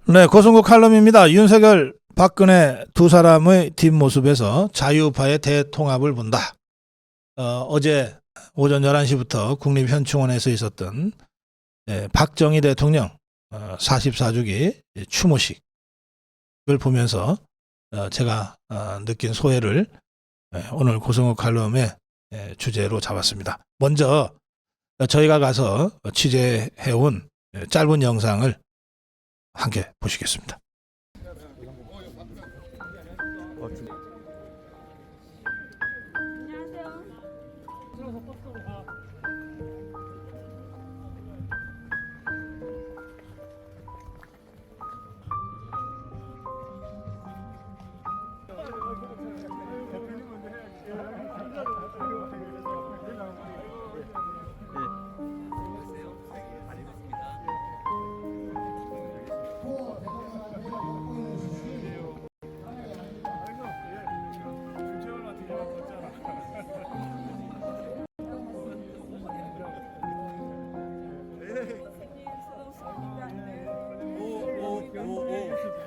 네, 고성국 칼럼입니다. 윤석열, 박근혜 두 사람의 뒷모습에서 자유파의 대통합을 본다. 어제 오전 11시부터 국립현충원에서 있었던 박정희 대통령 44주기 추모식을 보면서 제가 느낀 소회를 오늘 고성국 칼럼의 주제로 잡았습니다. 먼저 저희가 가서 취재해온 짧은 영상을 함께 보시겠습니다.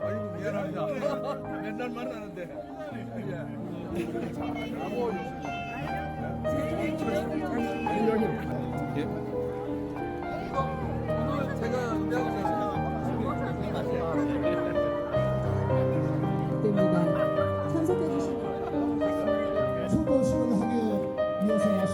아이고 미안합니다. 맨날 만나는데. 됩니다. 참석해주신 추모식을 하기 위해서 나신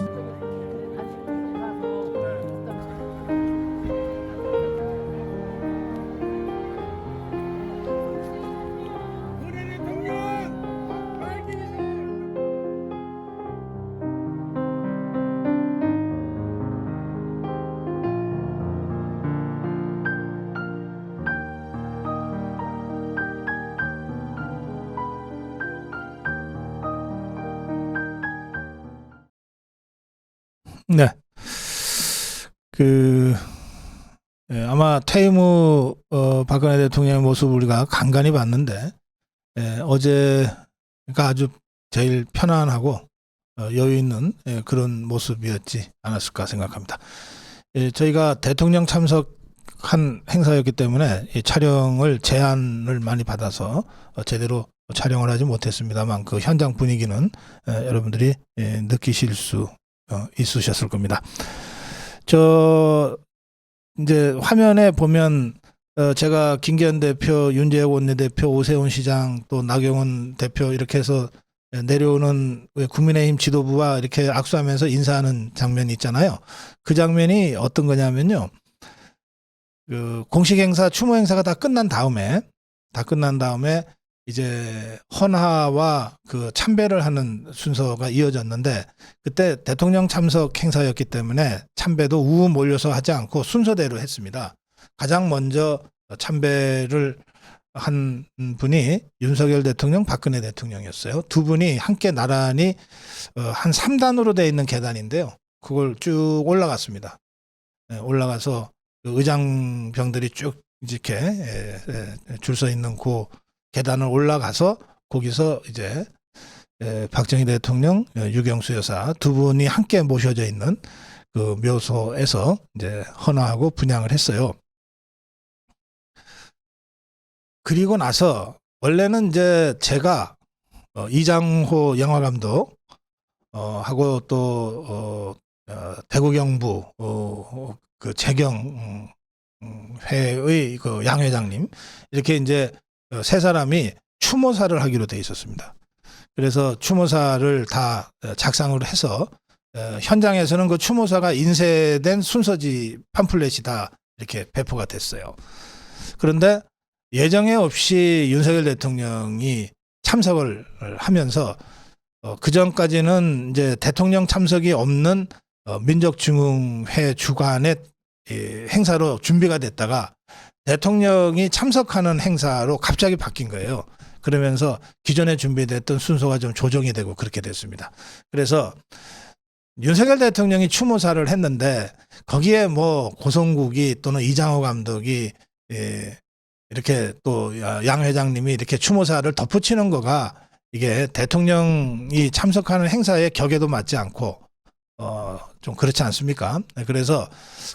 네. 아마 퇴임 후 박근혜 대통령의 모습을 우리가 간간히 봤는데 어제가 아주 제일 편안하고 여유 있는 그런 모습이었지 않았을까 생각합니다. 저희가 대통령 참석한 행사였기 때문에 이 촬영을 제안을 많이 받아서 제대로 촬영을 하지 못했습니다만 그 현장 분위기는 여러분들이 느끼실 수 있으셨을 겁니다. 이제 화면에 보면 제가 김기현 대표, 윤재욱 원내대표, 오세훈 시장, 또 나경원 대표 이렇게 해서 내려오는 국민의힘 지도부와 이렇게 악수하면서 인사하는 장면이 있잖아요. 그 장면이 어떤 거냐면요. 그 공식 행사, 추모 행사가 다 끝난 다음에 이제 헌화와 그 참배를 하는 순서가 이어졌는데 그때 대통령 참석 행사였기 때문에 참배도 우우 몰려서 하지 않고 순서대로 했습니다. 가장 먼저 참배를 한 분이 윤석열 대통령, 박근혜 대통령이었어요. 두 분이 함께 나란히 한 3단으로 되어 있는 계단인데요. 그걸 쭉 올라갔습니다. 올라가서 그 의장병들이 쭉 이렇게 줄 서 있는 그 계단을 올라가서 거기서 이제 박정희 대통령, 유경수 여사 두 분이 함께 모셔져 있는 그 묘소에서 이제 헌화하고 분향을 했어요. 그리고 나서 원래는 이제 제가 이장호 영화감독 하고 또 대구경부 그 재경 회의 그 양 회장님 이렇게 이제 세 사람이 추모사를 하기로 돼 있었습니다. 그래서 추모사를 다 작성을 해서 현장에서는 그 추모사가 인쇄된 순서지 팜플렛이 다 이렇게 배포가 됐어요. 그런데 예정에 없이 윤석열 대통령이 참석을 하면서 그 전까지는 이제 대통령 참석이 없는 민족중흥회 주관의 행사로 준비가 됐다가 대통령이 참석하는 행사로 갑자기 바뀐 거예요. 그러면서 기존에 준비됐던 순서가 좀 조정이 되고 그렇게 됐습니다. 그래서 윤석열 대통령이 추모사를 했는데 거기에 뭐 고성국이 또는 이장호 감독이 이렇게 또 양 회장님이 이렇게 추모사를 덧붙이는 거가 이게 대통령이 참석하는 행사의 격에도 맞지 않고 좀 그렇지 않습니까? 그래서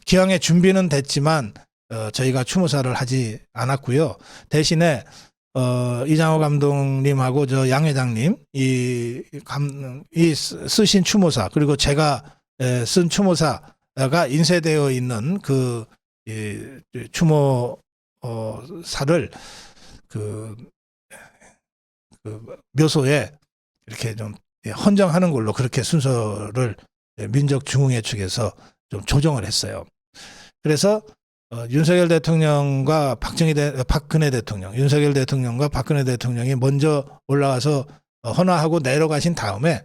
기왕에 준비는 됐지만 저희가 추모사를 하지 않았고요. 대신에 이장호 감독님하고 저 양 회장님 이 쓰신 추모사 그리고 제가 쓴 추모사가 인쇄되어 있는 그 추모사를 그 묘소에 이렇게 좀 헌정하는 걸로 그렇게 순서를 민족중흥회 측에서 좀 조정을 했어요. 그래서 윤석열 대통령과 박근혜 대통령, 윤석열 대통령과 박근혜 대통령이 먼저 올라가서 헌화하고 내려가신 다음에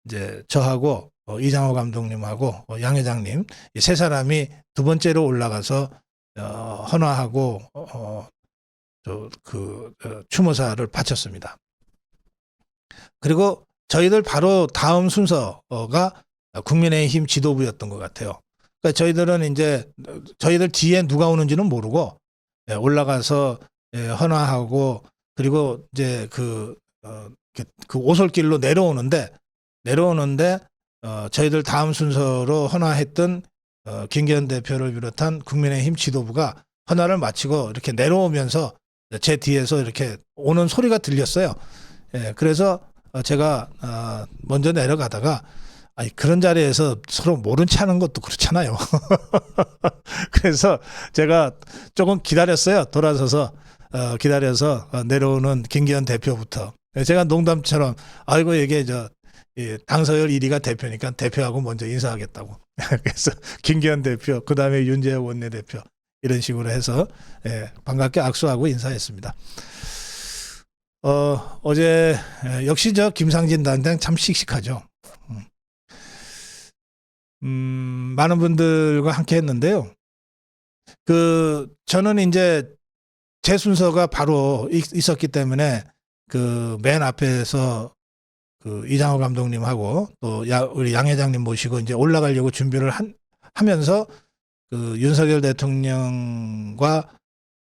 이제 저하고 이장호 감독님하고 양 회장님 이 세 사람이 두 번째로 올라가서 헌화하고 추모사를 바쳤습니다. 그리고 저희들 바로 다음 순서가 국민의힘 지도부였던 것 같아요. 그러니까 저희들은 이제 저희들 뒤에 누가 오는지는 모르고 올라가서 헌화하고 그리고 이제 그 오솔길로 내려오는데 저희들 다음 순서로 헌화했던 김기현 대표를 비롯한 국민의힘 지도부가 헌화를 마치고 이렇게 내려오면서 제 뒤에서 이렇게 오는 소리가 들렸어요. 그래서 제가 먼저 내려가다가 그런 자리에서 서로 모른 체 하는 것도 그렇잖아요. 그래서 제가 조금 기다렸어요. 돌아서서 기다려서 내려오는 김기현 대표부터. 제가 농담처럼 아이고 이게 당서열 1위가 대표니까 대표하고 먼저 인사하겠다고. 그래서 김기현 대표, 그 다음에 윤재호 원내대표 이런 식으로 해서 반갑게 악수하고 인사했습니다. 어제 역시 김상진 단장 참 씩씩하죠. 많은 분들과 함께 했는데요. 저는 이제 제 순서가 바로 있었기 때문에 맨 앞에서 이장호 감독님하고 또 우리 양 회장님 모시고 이제 올라가려고 준비를 하면서 윤석열 대통령과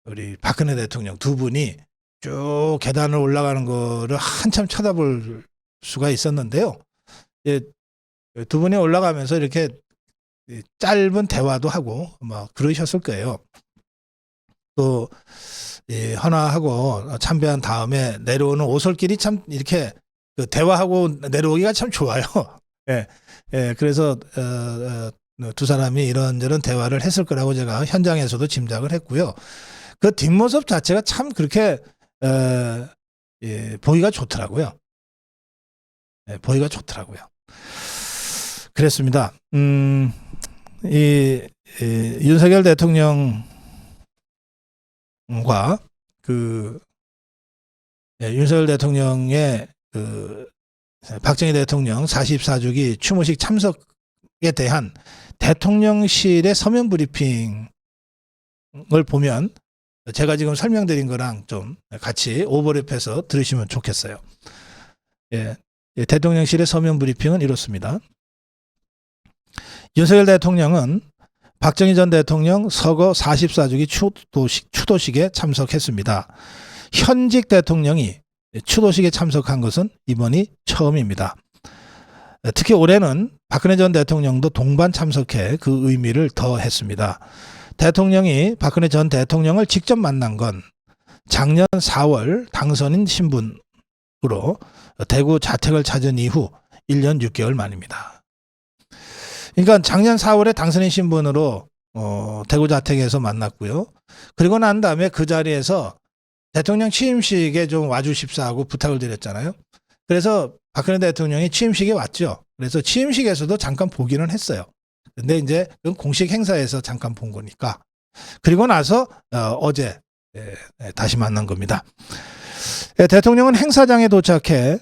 우리 박근혜 대통령 두 분이 쭉 계단을 올라가는 거를 한참 쳐다볼 수가 있었는데요. 두 분이 올라가면서 이렇게 짧은 대화도 하고 막 그러셨을 거예요. 또 헌화하고 참배한 다음에 내려오는 오솔길이 참 이렇게 대화하고 내려오기가 참 좋아요. 그래서 두 사람이 이런저런 대화를 했을 거라고 제가 현장에서도 짐작을 했고요. 그 뒷모습 자체가 참 그렇게 보기가 좋더라고요. 보기가 좋더라고요. 그랬습니다. 윤석열 대통령과 윤석열 대통령의 박정희 대통령 44주기 추모식 참석에 대한 대통령실의 서면 브리핑을 보면 제가 지금 설명드린 거랑 좀 같이 오버랩해서 들으시면 좋겠어요. 대통령실의 서면 브리핑은 이렇습니다. 윤석열 대통령은 박정희 전 대통령 서거 44주기 추도식에 참석했습니다. 현직 대통령이 추도식에 참석한 것은 이번이 처음입니다. 특히 올해는 박근혜 전 대통령도 동반 참석해 그 의미를 더했습니다. 대통령이 박근혜 전 대통령을 직접 만난 건 작년 4월 당선인 신분으로 대구 자택을 찾은 이후 1년 6개월 만입니다. 그러니까 작년 4월에 당선인 신분으로 대구 자택에서 만났고요. 그리고 난 다음에 그 자리에서 대통령 취임식에 좀 와주십사 하고 부탁을 드렸잖아요. 그래서 박근혜 대통령이 취임식에 왔죠. 그래서 취임식에서도 잠깐 보기는 했어요. 근데 이제 공식 행사에서 잠깐 본 거니까. 그리고 나서 어제 다시 만난 겁니다. 대통령은 행사장에 도착해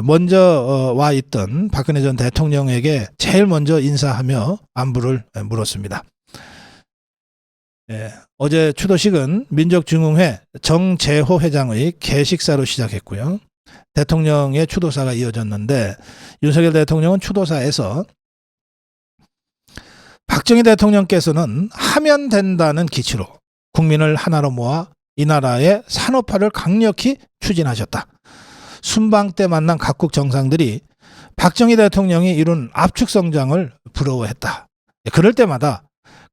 먼저 와 있던 박근혜 전 대통령에게 제일 먼저 인사하며 안부를 물었습니다. 어제 추도식은 민족중흥회 정재호 회장의 개식사로 시작했고요. 대통령의 추도사가 이어졌는데 윤석열 대통령은 추도사에서 박정희 대통령께서는 하면 된다는 기치로 국민을 하나로 모아 이 나라의 산업화를 강력히 추진하셨다. 순방 때 만난 각국 정상들이 박정희 대통령이 이룬 압축 성장을 부러워했다. 그럴 때마다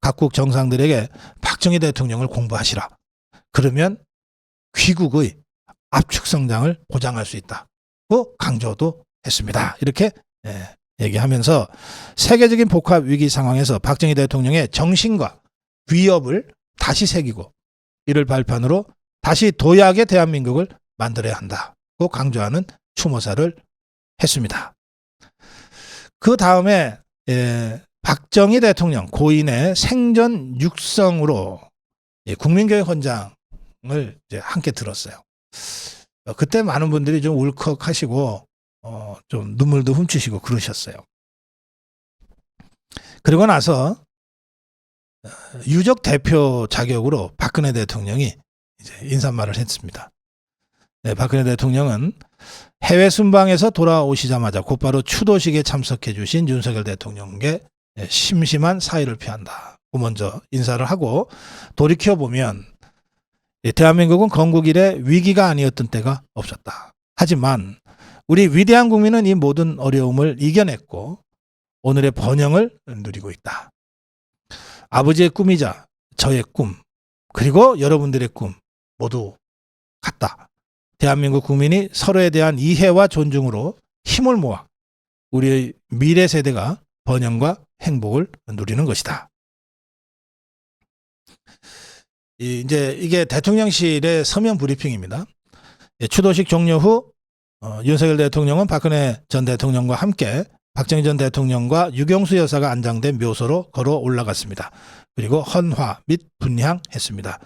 각국 정상들에게 박정희 대통령을 공부하시라. 그러면 귀국의 압축 성장을 보장할 수 있다고 강조도 했습니다. 이렇게 얘기하면서 세계적인 복합 위기 상황에서 박정희 대통령의 정신과 위협을 다시 새기고 이를 발판으로 다시 도약의 대한민국을 만들어야 한다고 강조하는 추모사를 했습니다. 그 다음에 박정희 대통령 고인의 생전 육성으로 국민교회 헌장을 이제 함께 들었어요. 그때 많은 분들이 좀 울컥하시고 좀 눈물도 훔치시고 그러셨어요. 그리고 나서 유족 대표 자격으로 박근혜 대통령이 이제 인사말을 했습니다. 박근혜 대통령은 해외 순방에서 돌아오시자마자 곧바로 추도식에 참석해 주신 윤석열 대통령께 심심한 사의를 표한다고 먼저 인사를 하고 돌이켜보면 대한민국은 건국 이래 위기가 아니었던 때가 없었다. 하지만 우리 위대한 국민은 이 모든 어려움을 이겨냈고 오늘의 번영을 누리고 있다. 아버지의 꿈이자 저의 꿈 그리고 여러분들의 꿈 모두 같다. 대한민국 국민이 서로에 대한 이해와 존중으로 힘을 모아 우리의 미래 세대가 번영과 행복을 누리는 것이다. 이제 이게 대통령실의 서면 브리핑입니다. 추도식 종료 후 윤석열 대통령은 박근혜 전 대통령과 함께 박정희 전 대통령과 유경수 여사가 안장된 묘소로 걸어 올라갔습니다. 그리고 헌화 및 분향했습니다.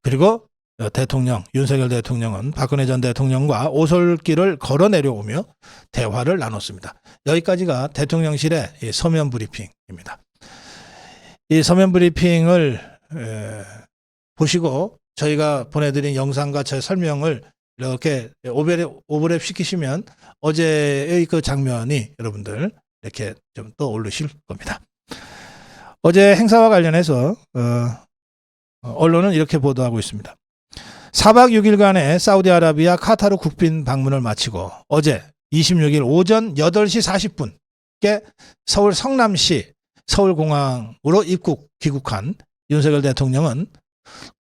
그리고 대통령 윤석열 대통령은 박근혜 전 대통령과 오솔길을 걸어 내려오며 대화를 나눴습니다. 여기까지가 대통령실의 서면 브리핑입니다. 이 서면 브리핑을 보시고 저희가 보내드린 영상과 제 설명을 이렇게 오버랩 시키시면 어제의 그 장면이 여러분들 이렇게 좀 떠오르실 겁니다. 어제 행사와 관련해서 언론은 이렇게 보도하고 있습니다. 4박 6일간의 사우디아라비아 카타르 국빈 방문을 마치고 어제 26일 오전 8시 40분께 서울 성남시 서울공항으로 귀국한 윤석열 대통령은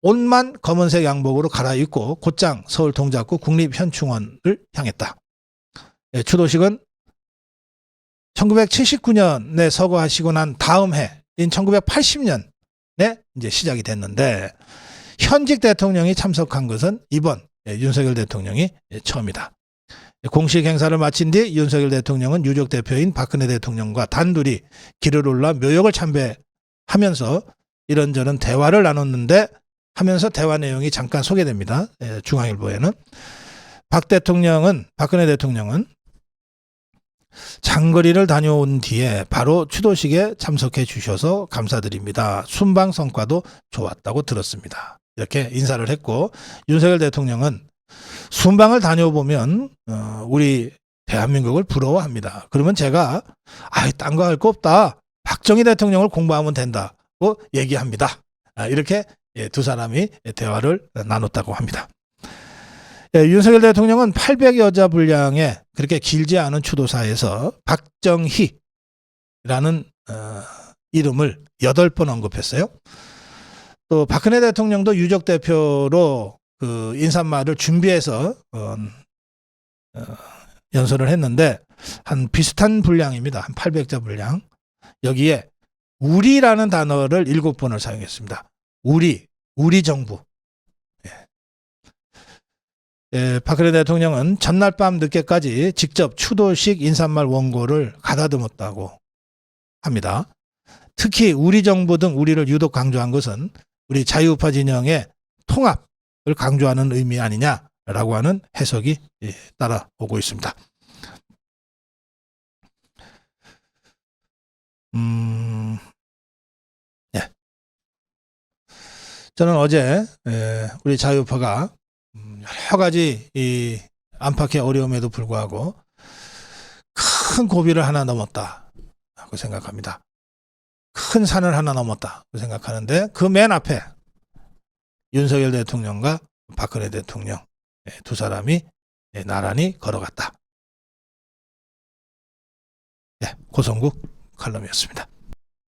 옷만 검은색 양복으로 갈아입고 곧장 서울 동작구 국립현충원을 향했다. 추도식은 1979년에 서거하시고 난 다음 해인 1980년에 이제 시작이 됐는데 현직 대통령이 참석한 것은 이번 윤석열 대통령이 처음이다. 공식 행사를 마친 뒤 윤석열 대통령은 유족 대표인 박근혜 대통령과 단둘이 길을 올라 묘역을 참배하면서 이런저런 대화를 나눴는데 하면서 대화 내용이 잠깐 소개됩니다. 중앙일보에는 박근혜 대통령은 장거리를 다녀온 뒤에 바로 추도식에 참석해 주셔서 감사드립니다. 순방 성과도 좋았다고 들었습니다. 이렇게 인사를 했고 윤석열 대통령은 순방을 다녀보면 우리 대한민국을 부러워합니다. 그러면 제가 딴 거 할 거 없다. 박정희 대통령을 공부하면 된다고 얘기합니다. 이렇게 두 사람이 대화를 나눴다고 합니다. 윤석열 대통령은 800여자 분량의 그렇게 길지 않은 추도사에서 박정희라는 이름을 8번 언급했어요. 또 박근혜 대통령도 유족 대표로 그 인사말을 준비해서 연설을 했는데 한 비슷한 분량입니다. 한 800자 분량. 여기에 우리라는 단어를 7번을 사용했습니다. 우리 정부. 박근혜 대통령은 전날 밤 늦게까지 직접 추도식 인사말 원고를 가다듬었다고 합니다. 특히 우리 정부 등 우리를 유독 강조한 것은 우리 자유우파 진영의 통합을 강조하는 의미 아니냐라고 하는 해석이 따라오고 있습니다. 저는 어제 우리 자유우파가 여러 가지 이 안팎의 어려움에도 불구하고 큰 고비를 하나 넘었다고 생각합니다. 큰 산을 하나 넘었다고 생각하는데 그 맨 앞에 윤석열 대통령과 박근혜 대통령 두 사람이 나란히 걸어갔다. 고성국 칼럼이었습니다.